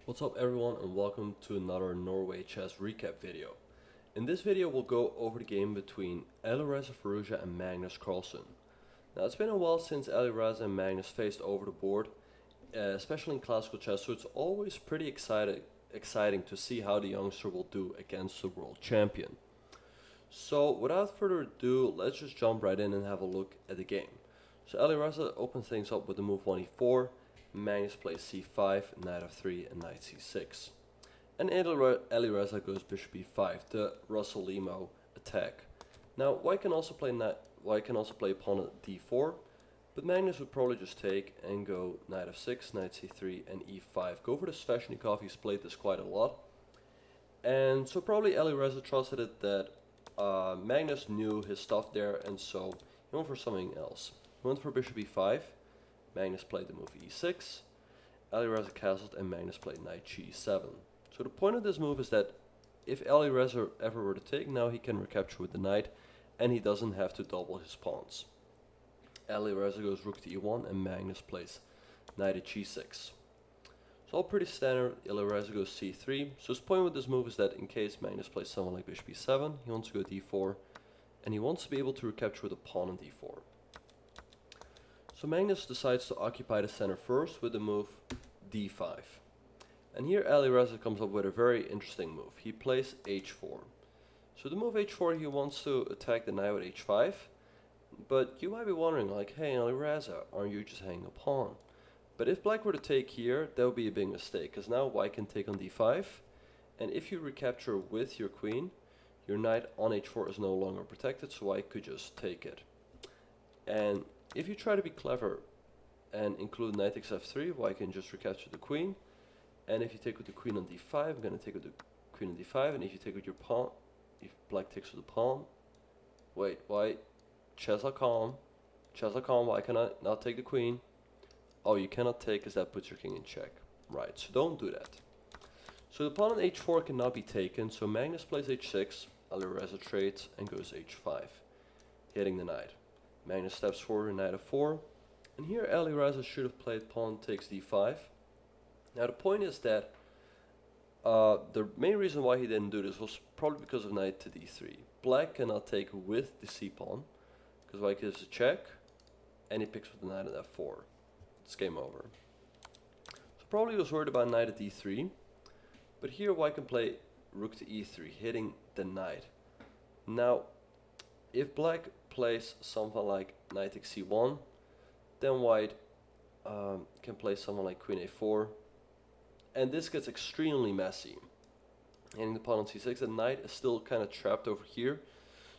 What's up everyone and welcome to another Norway Chess recap video. In this video we'll go over the game between Alireza Firouzja and Magnus Carlsen. Now it's been a while since Alireza and Magnus faced over the board, especially in classical chess, so it's always pretty exciting to see how the youngster will do against the world champion. So without further ado, let's just jump right in and have a look at the game. So Alireza opens things up with the move 1e4, Magnus plays c5, knight f3 and knight c6. And Alireza goes bishop e5, the Russell Lemo attack. Now white can also play pawn at d4, but Magnus would probably just take and go knight f6, knight c3 and e5. Go for the Sveshnikov, he's played this quite a lot. And so probably Alireza trusted it that Magnus knew his stuff there, and so he went for something else. He went for bishop e5, Magnus played the move e6, Alireza castled and Magnus played knight g7. So the point of this move is that if Alireza ever were to take, now he can recapture with the knight and he doesn't have to double his pawns. Alireza goes rook to e1 and Magnus plays knight at g6. So all pretty standard. Alireza goes c3. So his point with this move is that in case Magnus plays someone like bishop e7, he wants to go d4 and he wants to be able to recapture with a pawn on d4. So Magnus decides to occupy the center first with the move d5. And here Alireza comes up with a very interesting move. He plays h4. So the move h4, he wants to attack the knight with h5. But you might be wondering, like, hey Alireza, aren't you just hanging a pawn? But if black were to take here, that would be a big mistake, because now white can take on d5. And if you recapture with your queen, your knight on h4 is no longer protected, so white could just take it. And if you try to be clever and include knight takes f3, white can just recapture the queen. And if you take with the queen on d5, I'm going to take with the queen on d5. And if you take with your pawn, if black takes with the pawn, wait, white, chess are calm, why can I not take the queen? Oh, you cannot take because that puts your king in check. Right, so don't do that. So the pawn on h4 cannot be taken, so Magnus plays h6, Alireza trades and goes h5, hitting the knight. Magnus steps forward, knight f4, and here Alireza should have played pawn takes d5. Now the point is that the main reason why he didn't do this was probably because of knight to d3. Black cannot take with the c-pawn, because white gives a check, and he picks with the knight at f4. It's game over. So probably he was worried about knight at d3, but here white can play rook to e3, hitting the knight. Now, if black plays something like knight takes c1, then white can play someone like queen a4, and this gets extremely messy. Hitting the pawn on c6, the knight is still kind of trapped over here.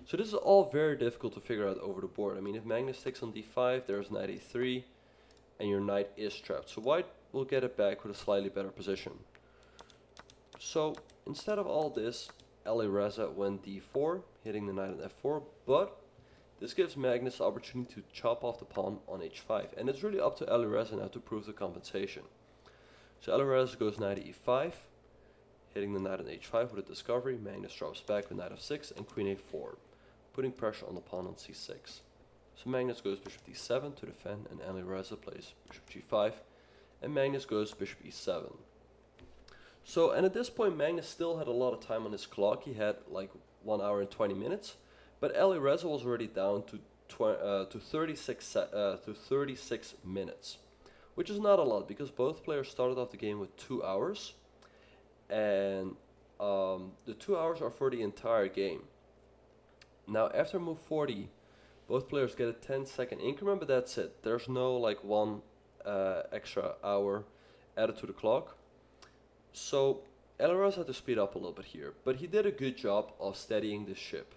So this is all very difficult to figure out over the board. I mean, if Magnus takes on d5, there's knight a3, and your knight is trapped. So white will get it back with a slightly better position. So instead of all this, Alireza went d4, hitting the knight on f4, but this gives Magnus the opportunity to chop off the pawn on h5, and it's really up to Alireza now to prove the compensation. So Alireza goes knight to e5, hitting the knight on h5 with a discovery. Magnus drops back with knight f6 and queen a4, putting pressure on the pawn on c6. So Magnus goes bishop d7 to defend, and Alireza plays bishop g5, and Magnus goes bishop e7. So, and at this point Magnus still had a lot of time on his clock. He had like 1 hour and 20 minutes, but Alireza was already down to 36 minutes, which is not a lot because both players started off the game with 2 hours, and the 2 hours are for the entire game. Now after move 40, both players get a 10-second increment, but that's it. There's no like one extra hour added to the clock. So Alireza had to speed up a little bit here, but he did a good job of steadying the ship.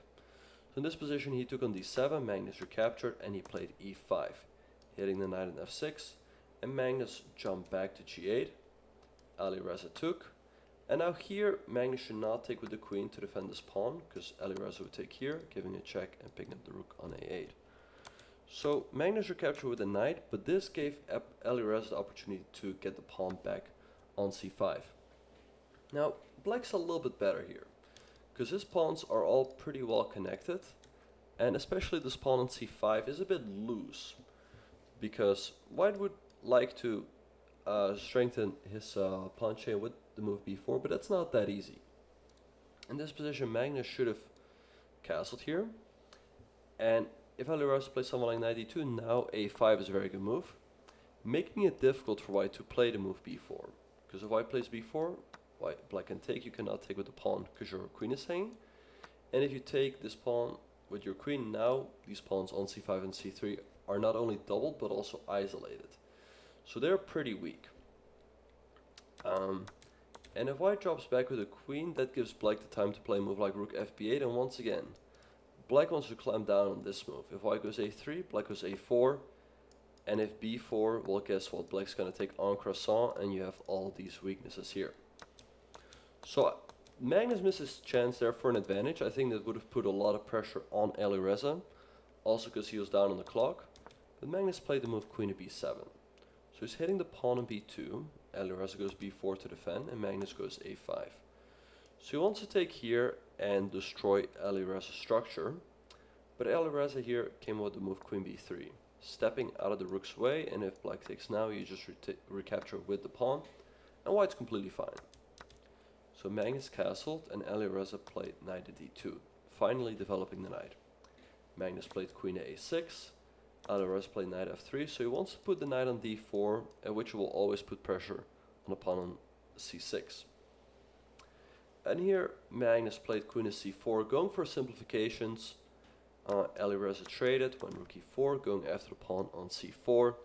So in this position he took on d7, Magnus recaptured, and he played e5, hitting the knight on f6, and Magnus jumped back to g8. Alireza took, and now here Magnus should not take with the queen to defend this pawn, because Alireza would take here, giving a check and picking up the rook on a8. So Magnus recaptured with the knight, but this gave Alireza the opportunity to get the pawn back on c5. Now black's a little bit better here, because his pawns are all pretty well connected, and especially this pawn on c5 is a bit loose, because white would like to strengthen his pawn chain with the move b4, but that's not that easy. In this position, Magnus should have castled here, and if Alireza plays something like knight d2, now a5 is a very good move, making it difficult for white to play the move b4. Because if white plays b4, black can take. You cannot take with the pawn because your queen is hanging. And if you take this pawn with your queen, now these pawns on c5 and c3 are not only doubled but also isolated. So they're pretty weak. And if white drops back with a queen, that gives black the time to play a move like rook fb8. And once again, black wants to clamp down on this move. If white goes a3, black goes a4. And if b4, well, guess what? Black's going to take en croissant, and you have all these weaknesses here. So Magnus misses chance there for an advantage. I think that would have put a lot of pressure on Alireza, also because he was down on the clock. But Magnus played the move queen to b7. So he's hitting the pawn on b2. Alireza goes b4 to defend, and Magnus goes a5. So he wants to take here and destroy Alireza's structure. But Alireza here came with the move queen b3. Stepping out of the rook's way, and if black takes now, you just recapture with the pawn, and white's completely fine. So Magnus castled, and Alireza played knight to d2, finally developing the knight. Magnus played queen to a6, Alireza played knight f3, so he wants to put the knight on d4, at which will always put pressure on the pawn on c6. And here Magnus played queen to c4, going for simplifications. Alireza traded, went rook e4, going after the pawn on c4,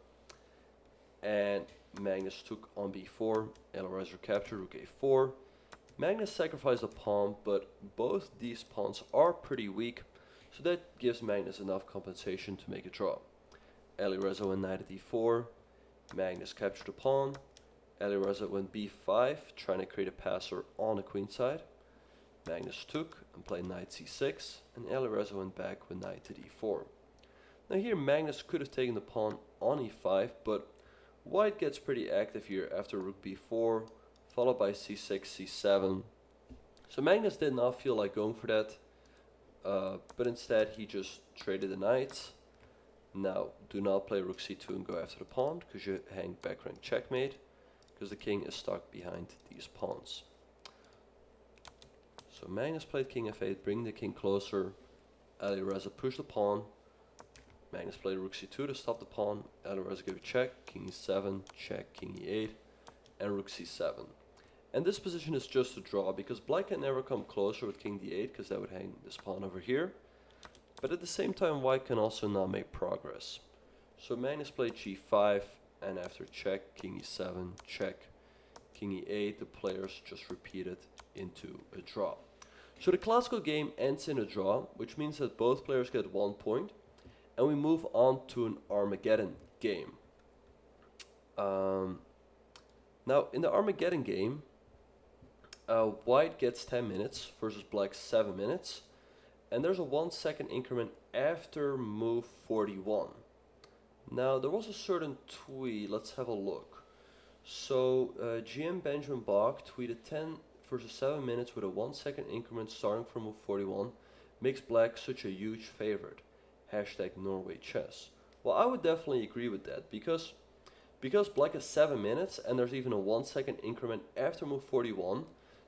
and Magnus took on b4, Alireza captured rook a4. Magnus sacrificed a pawn, but both these pawns are pretty weak, so that gives Magnus enough compensation to make a draw. Alireza went knight to d4, Magnus captured the pawn, Alireza went b5, trying to create a passer on the queen side. Magnus took and played knight c6, and Alireza went back with knight to d4. Now here Magnus could have taken the pawn on e5, but white gets pretty active here after rook b4, followed by c6, c7. So Magnus did not feel like going for that, but instead he just traded the knights. Now do not play rook c2 and go after the pawn, because you hang back rank checkmate, because the king is stuck behind these pawns. So Magnus played king f8, bringing the king closer. Alireza pushed the pawn. Magnus played rook c2 to stop the pawn. Alireza gave a check, king e7, check, king e8, and rook c7. And this position is just a draw, because black can never come closer with king d8, because that would hang this pawn over here. But at the same time, white can also not make progress. So Magnus played g5, and after check, king e7, check, king e8, the players just repeated into a draw. So the classical game ends in a draw, which means that both players get 1 point, and we move on to an Armageddon game. Now in the Armageddon game, white gets 10 minutes versus black 7 minutes, and there's a 1 second increment after move 41. Now there was a certain tweet, let's have a look. So GM Benjamin Bok tweeted 10 versus 7 minutes with a 1 second increment starting from move 41 makes black such a huge favorite. Hashtag Norway Chess. Well, I would definitely agree with that, because black is 7 minutes and there's even a 1 second increment after move 41,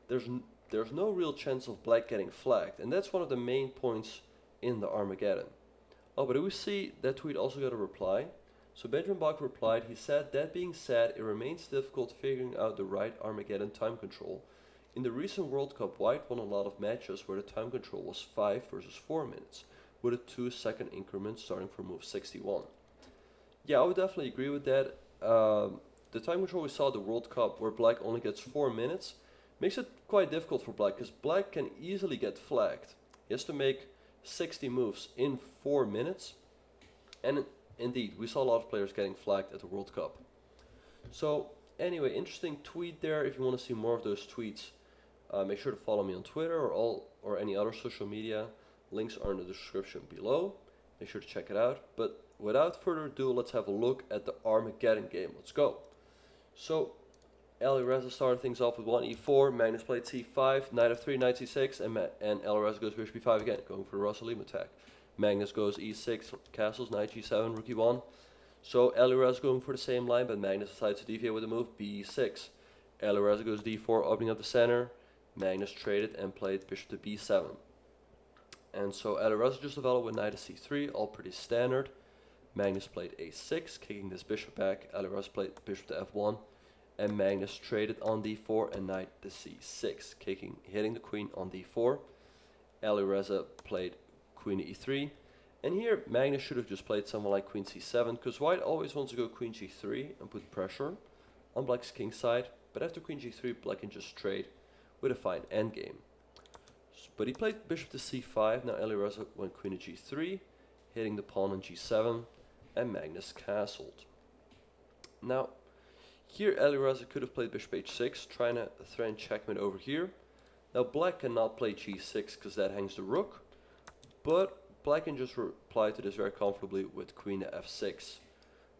there's no real chance of black getting flagged, and that's one of the main points in the Armageddon. Oh, but do we see that tweet also got a reply? So Benjamin Bok replied, he said, that being said, it remains difficult figuring out the right Armageddon time control. In the recent World Cup, white won a lot of matches where the time control was 5 versus 4 minutes, with a 2 second increment starting from move 61. Yeah, I would definitely agree with that. The time control we saw at the World Cup, where black only gets 4 minutes, makes it quite difficult for black, because black can easily get flagged. He has to make 60 moves in 4 minutes, and indeed, we saw a lot of players getting flagged at the World Cup. So anyway, interesting tweet there. If you want to see more of those tweets, make sure to follow me on Twitter or any other social media. Links are in the description below. Make sure to check it out. But without further ado, let's have a look at the Armageddon game. Let's go. So Alireza started things off with 1 e4, Magnus played c5, knight f3, knight c6, and Alireza goes bishop b5 again, going for the Russell attack. Magnus goes e6, castles, knight g7, rook e1. So Alireza going for the same line, but Magnus decides to deviate with the move b6. Alireza goes d4, opening up the center. Magnus traded and played bishop to b7. And so Alireza just developed with knight to c3, all pretty standard. Magnus played a6, kicking this bishop back. Alireza played bishop to f1. And Magnus traded on d4 and knight to c6, hitting the queen on d4. Alireza played queen to e3. And here Magnus should have just played something like queen c7, because white always wants to go queen g3 and put pressure on black's king side. But after queen g3, black can just trade with a fine endgame. But he played bishop to c5. Now Alireza went queen to g3, hitting the pawn on g7, and Magnus castled. Now, here Alireza could have played bishop h6, trying to threaten checkmate over here. Now black cannot play g6 because that hangs the rook, but black can just reply to this very comfortably with queen to f6,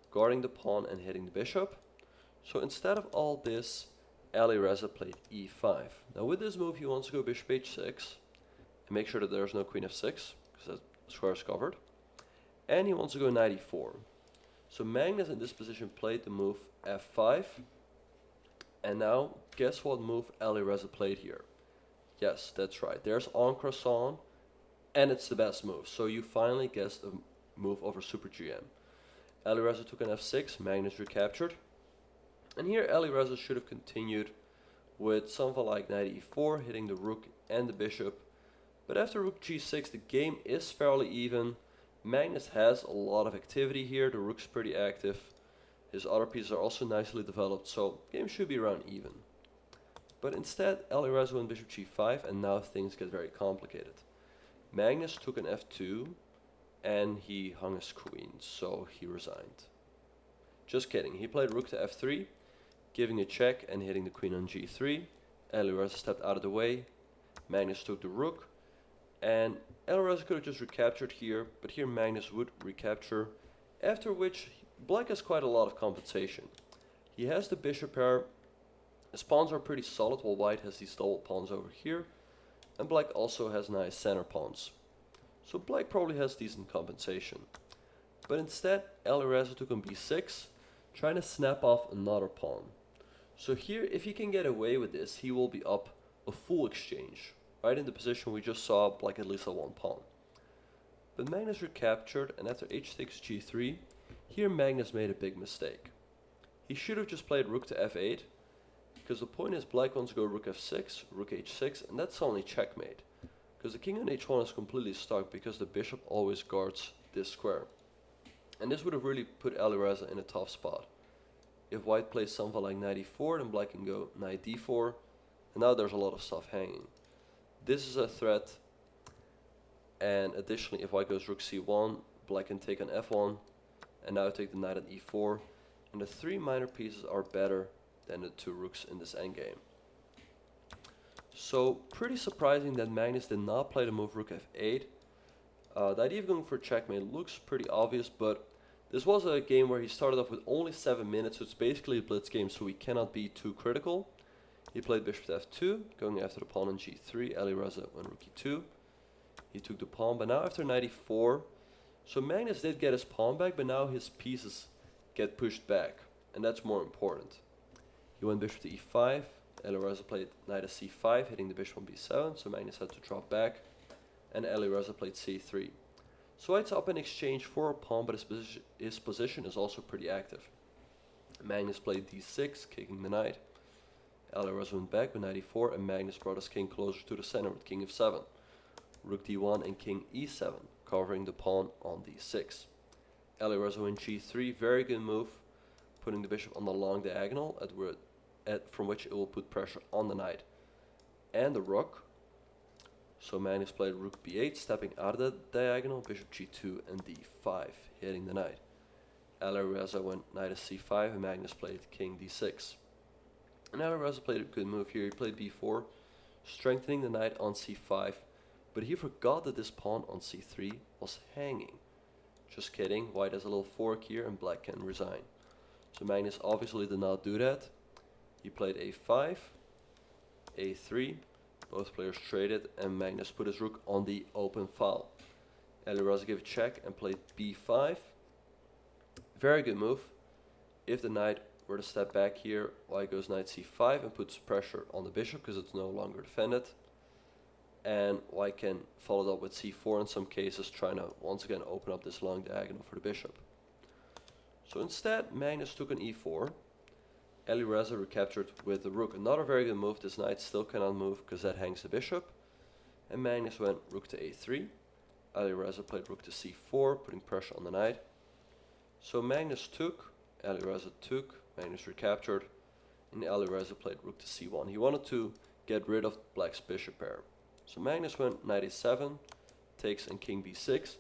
guarding the pawn and hitting the bishop. So instead of all this, Alireza played e5. Now with this move he wants to go bishop h6 and make sure that there's no queen f6 because that square is covered. And he wants to go knight e4. So Magnus in this position played the move f5. And now guess what move Alireza played here? Yes, that's right. There's en croissant and it's the best move. So you finally guessed a move over Super GM. Alireza took an f6, Magnus recaptured. And here Alireza should have continued with something like knight e4, hitting the rook and the bishop. But after rook g6, the game is fairly even. Magnus has a lot of activity here, the rook's pretty active. His other pieces are also nicely developed, so the game should be around even. But instead, Alireza went bishop g5, and now things get very complicated. Magnus took an f2, and he hung his queen, so he resigned. Just kidding, he played rook to f3, giving a check and hitting the queen on g3. Alireza stepped out of the way. Magnus took the rook, and Alireza could have just recaptured here, but here Magnus would recapture, after which black has quite a lot of compensation. He has the bishop pair, his pawns are pretty solid, while white has these double pawns over here, and black also has nice center pawns. So black probably has decent compensation. But instead, Alireza took on b6, trying to snap off another pawn. So here, if he can get away with this, he will be up a full exchange. Right in the position we just saw, black at least had one pawn. But Magnus recaptured, and after h takes g3, here Magnus made a big mistake. He should have just played rook to f8, because the point is black wants to go rook f6, rook h6, and that's only checkmate. Because the king on h1 is completely stuck, because the bishop always guards this square. And this would have really put Alireza in a tough spot. If white plays something like knight e4, then black can go knight d4, and now there's a lot of stuff hanging. This is a threat, and additionally if white goes rook c1, black can take on f1, and now take the knight on e4, and the three minor pieces are better than the two rooks in this endgame. So pretty surprising that Magnus did not play the move rook f8. The idea of going for checkmate looks pretty obvious, but this was a game where he started off with only 7 minutes, so it's basically a blitz game, so we cannot be too critical. He played bishop to f2, going after the pawn on g3. Alireza went rook e2. He took the pawn, but now after knight e4, so Magnus did get his pawn back, but now his pieces get pushed back, and that's more important. He went bishop to e5. Alireza played knight to c5, hitting the bishop on b7, so Magnus had to drop back, and Alireza played c3. So white's up in exchange for a pawn, but his position is also pretty active. Magnus played d6, kicking the knight. Alireza went back with knight e4, and Magnus brought his king closer to the center with king f7. Rook d1 and king e7, covering the pawn on d6. Alireza went g3, very good move, putting the bishop on the long diagonal from which it will put pressure on the knight and the rook. So Magnus played rook b8, stepping out of the diagonal, bishop g2 and d5, hitting the knight. Alireza went knight to c5, and Magnus played king d6. And Alireza played a good move here. He played b4, strengthening the knight on c5, but he forgot that this pawn on c3 was hanging. Just kidding, white has a little fork here, and black can resign. So Magnus obviously did not do that. He played a5, a3, both players traded, and Magnus put his rook on the open file. Alireza gave a check and played b5. Very good move. If the knight were to step back here, white goes knight c5 and puts pressure on the bishop because it's no longer defended. And white can follow it up with c4 in some cases, trying to once again open up this long diagonal for the bishop. So instead, Magnus took an e4. Alireza recaptured with the rook. Another very good move. This knight still cannot move because that hangs the bishop. And Magnus went rook to a3. Alireza played rook to c4, putting pressure on the knight. So Magnus took, Alireza took, Magnus recaptured, and Alireza played rook to c1. He wanted to get rid of black's bishop pair. So Magnus went knight a7, takes, and king b6.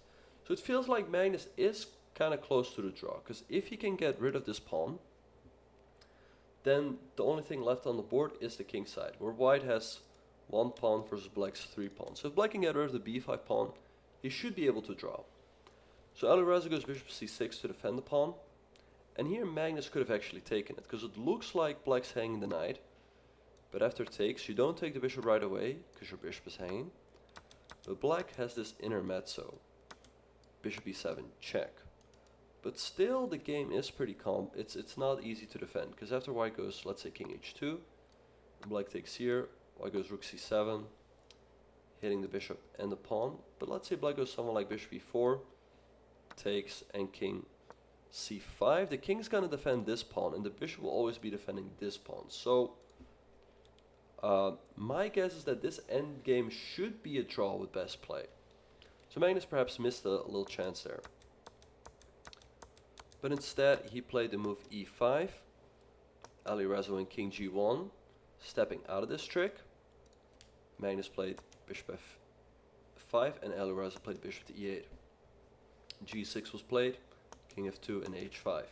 So it feels like Magnus is kind of close to the draw, because if he can get rid of this pawn, then the only thing left on the board is the king side, where white has one pawn versus black's three pawns. So if black can get rid of the b5 pawn, he should be able to draw. So Alireza goes bishop c6 to defend the pawn. And here Magnus could have actually taken it, because it looks like black's hanging the knight. But after takes, you don't take the bishop right away, because your bishop is hanging. But black has this intermezzo. Bishop e7, check. But still, the game is pretty calm. It's not easy to defend, because after white goes, let's say king h2, black takes here, white goes rook c7, hitting the bishop and the pawn. But let's say black goes somewhere like bishop e4, takes, and king c5. The king's gonna defend this pawn, and the bishop will always be defending this pawn. So my guess is that this endgame should be a draw with best play. So Magnus perhaps missed a little chance there. But instead he played the move e5. Alireza went king g1, stepping out of this trick. Magnus played bishop f5, and Alireza played bishop to e8. g6 was played, king f2, and h5.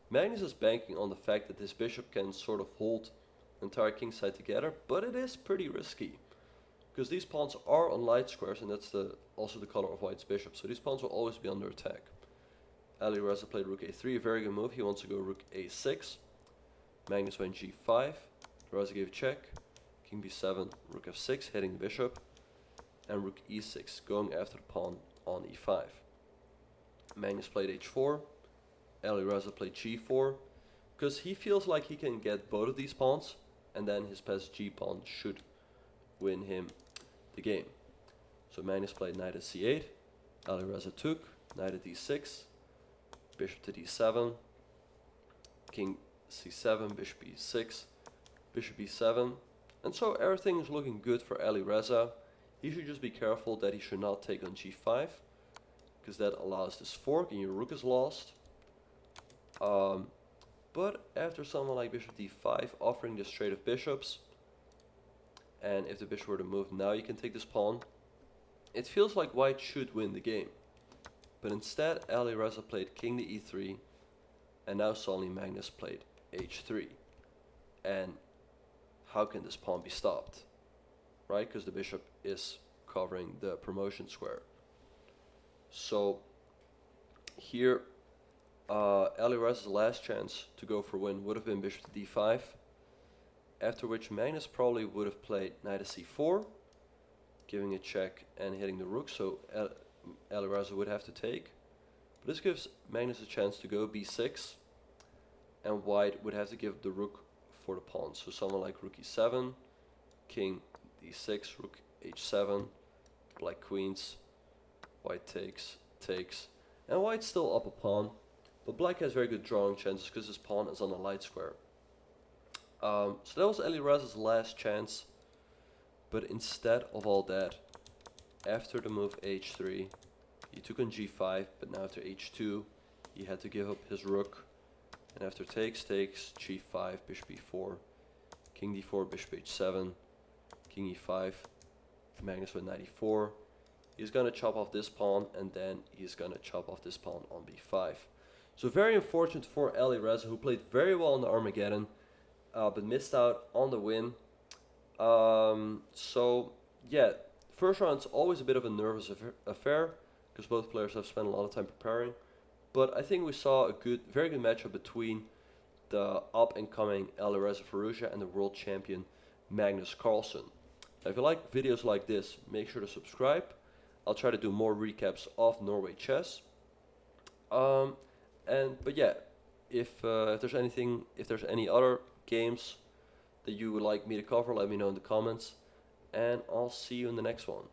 Magnus is banking on the fact that this bishop can sort of hold the entire king side together, but it is pretty risky, because these pawns are on light squares, and that's also the color of white's bishop, so these pawns will always be under attack. Alireza played rook a3, a very good move. He wants to go rook a6. Magnus went g5. Alireza gave a check. King b7, rook f6, hitting the bishop. And rook e6, going after the pawn on e5. Magnus played h4. Alireza played g4, because he feels like he can get both of these pawns, and then his passed g pawn should win him the game. So Magnus played knight at c8. Alireza took, knight at d6. Bishop to d7, king c7, bishop e6, bishop e7, and so everything is looking good for Alireza. He should just be careful that he should not take on g5, because that allows this fork and your rook is lost. But after someone like bishop d5 offering this trade of bishops, and if the bishop were to move, now you can take this pawn, it feels like white should win the game. But instead, Alireza played king to e3, and now suddenly Magnus played h3. And how can this pawn be stopped? Right, because the bishop is covering the promotion square. So here, Alireza's last chance to go for win would have been bishop to d5, after which Magnus probably would have played knight to c4, giving a check and hitting the rook, so Alireza would have to take. But this gives Magnus a chance to go b6, and white would have to give the rook for the pawn. So someone like rook e7, king d6, rook h7, black queens, white takes, and white's still up a pawn, but black has very good drawing chances because his pawn is on a light square. So that was Alireza's last chance, but instead of all that, after the move h3, he took on g5, but now after h2, he had to give up his rook. And after takes, g5, bishop e4, king d4, bishop h7, king e5, Magnus with knight e4. He's going to chop off this pawn, and then he's going to chop off this pawn on b5. So very unfortunate for Alireza, who played very well in the Armageddon, but missed out on the win. So yeah, first round's always a bit of a nervous affair, because both players have spent a lot of time preparing. But I think we saw a very good matchup between the up-and-coming Alireza Firouzja and the world champion Magnus Carlsen. Now, if you like videos like this, make sure to subscribe. I'll try to do more recaps of Norway Chess. And But yeah, if there's any other games that you would like me to cover, let me know in the comments, and I'll see you in the next one.